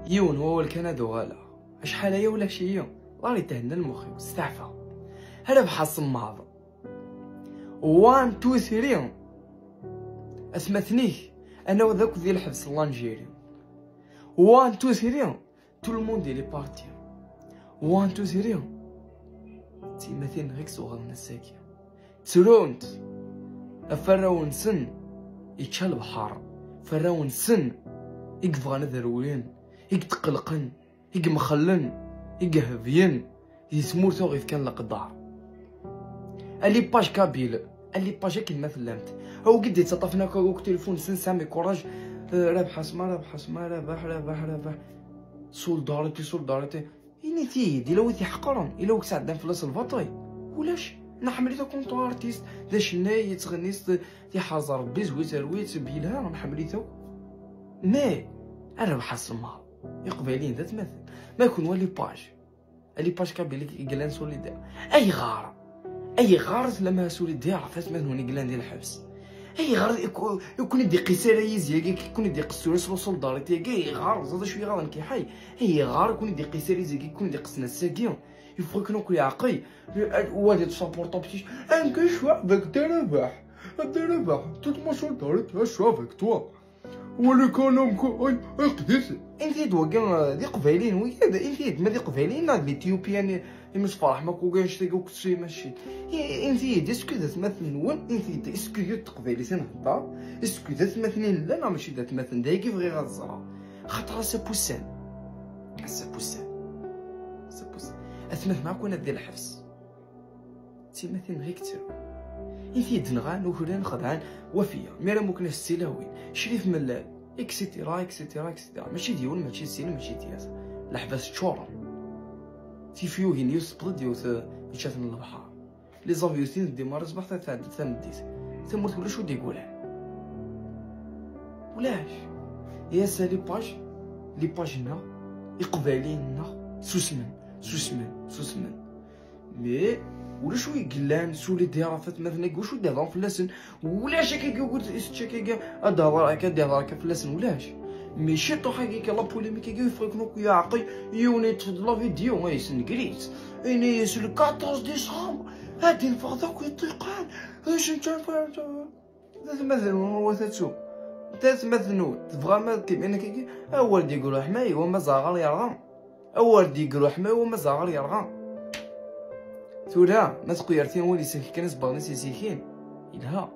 يون هو الكندا وغالا شحال هي ولا شي الله يتهنى المخي واستعفى هذا بحال صماض 1 2 3 اسمثنيه انا وذاك ديال الحبس لانجيري 1 2 3 تو الموند لي بارتي 1 2 3 تي مثلا غيك صغار نساكي ترونت افراون سن يتشال البحر فراون سن يقفغانا ذروين يتقلقن يمخلن يقهبين يسمورتو غير كان القدار اللي باج كابيل اللي باج كيما فلمت او قد يتطفنا كوك تليفون سن سامي كوراج رابح اسما رابح سولداريتي يعني تيدي الا ويتي حقرن الا وكس عندنا فلوس الفاطي ولاش نحمليتو كونتو ارتيست دا شناي يتغنيست تيحاز ربي زويت رويت بيلها نحمليتو مي انا بحسمها يقبلين ذات مثل ما يكون ولي باج كابيلي يقلان سوليدير اي غار لما سوليدير عرفت مثلا هوني قلان ديال الحبس اي غار يكون يدي قيساره يزيا يكون يدي قسوري سولداريتي كاي غار زاد شويه غار كيحي اي غار يكون يدي قيساره يزيا يكون يدي قسنا الساكين يفرق كنو يعقي وادي تسابورطو بتيش انك شوا فيك درباح توت ما سولداريتي شوا فيك توا ولا كانوا اي قديس انت دوكا دي قبايلين ويا انت ما دي قبايلين هاد الاثيوبيان مش فرح ما كوكاش تيقو كسي ماشي انت ديسكو ذات مثلا نون انت اسكو تقبايلي تنهضر اسكو ذات مثلا لا ماشي ذات مثلا دايكي فغي غزرا خاطر سا بوسان اثمث معاك وانا ديال الحبس تي مثلا غير كتر انت دنغان وهران خضعان وفيه ميرا ممكن السلاوين شريف ملال اكسيتيرا ماشي ديول ماشي سين ماشي تياس لحباس تشورا تيفيوهين يسبض ديوث يشات من البحر لي زافيوسين دي مارس بحث ثمديت ثمرت ولا شو دي يقولها ولاش يا سالي لي باجنا يقبالينا سوسمن مي ولا شو يقلان سولي ديرافات مثلا يقول شو دابا فلاسن ولاش كيقول استشكا ادار هكا فلاسن ولاش مي شي طو حقيقه لا بوليميك يفرقنو يا عقي يونيت لا فيديو اي سنكريت اني سو 14 ديسمبر هادي نفضك ويطيقان اش انت مثلا هو تاتسو مثلا تبغى ما كيما كي اول دي يقولوا حماي وما زاغر يرغم ثورا ما تقيرتين ولي سيخ كان صباغني سيسيخين إلها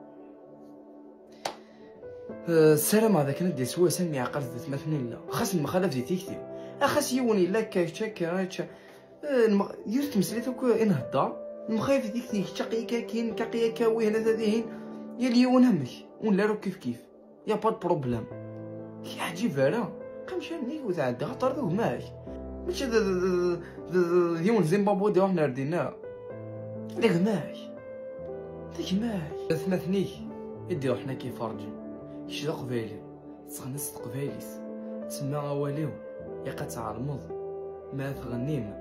السلام هذا كان دي سوا سمي عقل ذات مثلا لا خاص المخالف دي تيكتي اخاص يوني لا كاكا يرت مسليتك انهضر المخايف ديك تشقي كاين كاقيا كاوي هنا ذاتيهين يا اليون همك ولا رو كيف يا با بروبليم يا عجيب راه قمشاني وتعدى خاطر ذو ماك ماشي ديون زيمبابوي ديال حنا ردينا داك ماك ثمثني يديو حنا كيفرجن كيش قبايلي تغنس قبايليس تسمى غواليو يقا تعرمض ما تغنيم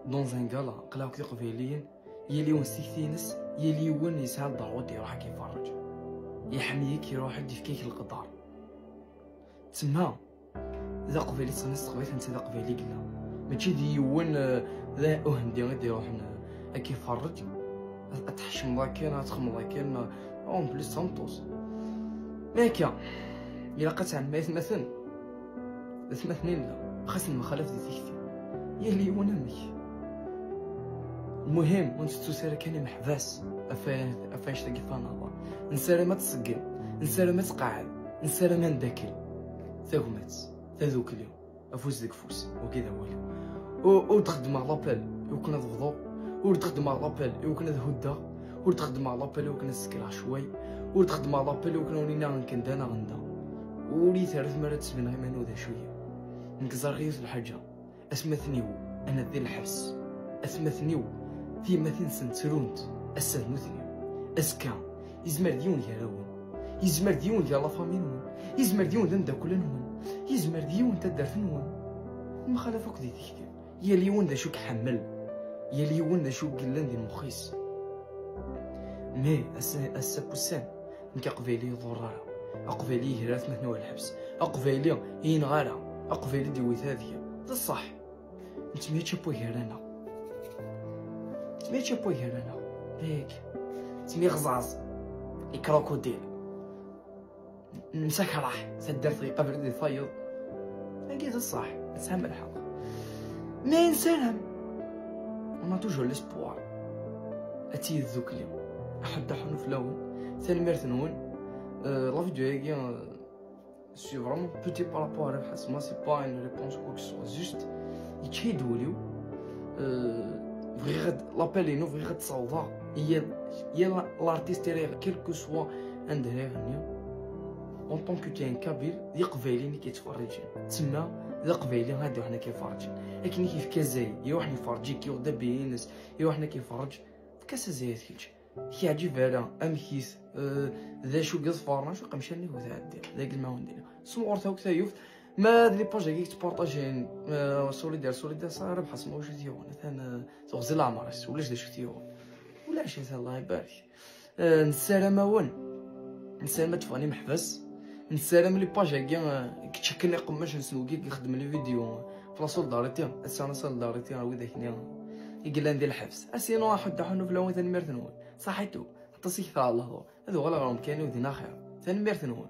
دون زنقالا قلاو كي قبايليين يليون سيكتينس يليون يسعى الضعوات يروح كيفرج يحميك يروح يدي فيك القدر تسمى ذا قبايلي تغنس قبايلي انت ذا قبايلي قلنا ماشي ديون ذا اهندي غادي يروح كيفرج تحشم ذاكين تخمم ذاكين اون بليس سانتوس ماكا إلا قات عن مثلا لا خاص المخالف دي تيكتي هي اللي يونامك المهم ونستو سير كان محباس افاش تلقى فانا نسالي ما تسقل نسالي ما تقعد نسالي ما نداكل ثاكمات ذوك اليوم افوز ديك فوس وكذا هو وتخدم على لابيل وكنا تفضو وتخدم على لابيل وكنا هدا وتخدم على لابيل وكنا سكرا شوي وتخدم على لابيل وكنا ولينا كندانا غندا ولي ثلاث مرات سمين غير منوذا شويه نكزر غير الحاجه اسمثنيو انا ديال الحبس اسمثنيو في مثل سنترونت اسنوثنيو اسكا يزمر ديون يراون يزمر ديون ديال لا فامي نون يزمر ديون دندا كل نون يزمر ديون تدرت نون المخالفه كدي تكتب يا ليون دا شوك حمل يا ليون دا شوك قلان ديال المخيس مي بوسان نكا قبيلي ضرارة أقبيلي هرات مثنوى الحبس أقبيلي ينغارة اقفل ديويت هذه بصح نتميت شابوي هرانا تميت شابوي هرانا ياك تمي غزاز كروكوديل مساك راح سدر طريقه بردي فايض لقيت الصح نسهم الحق ما نسالهم انا توجور ليسبوار اتي ذوك اليوم احد حنو في الاول ثاني مرثنون لا فيديو هي سي فريمون بوتي بارابور على حسب ما سي با ان ريبونس كوك سو جوست يتشهدوا ليو بغي غد لابيلينو بغي غد تصاوبها هي لارتيست تاعي كيلكو سوا عندها غنيه اون طونك تي ان كابيل دي قبايلين اللي كيتفرجين تما ذا قبايلين هادو حنا كيفرجين لكن كيف كازاي يا واحد يفرجيك يغدا بينس يا واحد كيفرج في كاس زيت كيعجب على امكيس ذا شو قصفارنا شو قمشاني هو تعدي ذاك الماون ديالو سمور تاوك تايوف ما لي باج كي تبارطاجين سوليدار صار بحال ما واش ديالو انا تغزل العمرس ولا شدا شفتيو ولا شي الله يبارك نسالم ون نسالم تفاني محبس نسالم لي باج كاع كتشكلني قماش نسوقي كيخدم لي فيديو في سولداريتي انا سولداريتي راه ودا هنا يقول ندير الحبس اسينو واحد حنو في الاول ثاني مرثنون صحيتو حتى سيكثا الله هذو غير راهم كانوا دينا خير ثاني مرثنون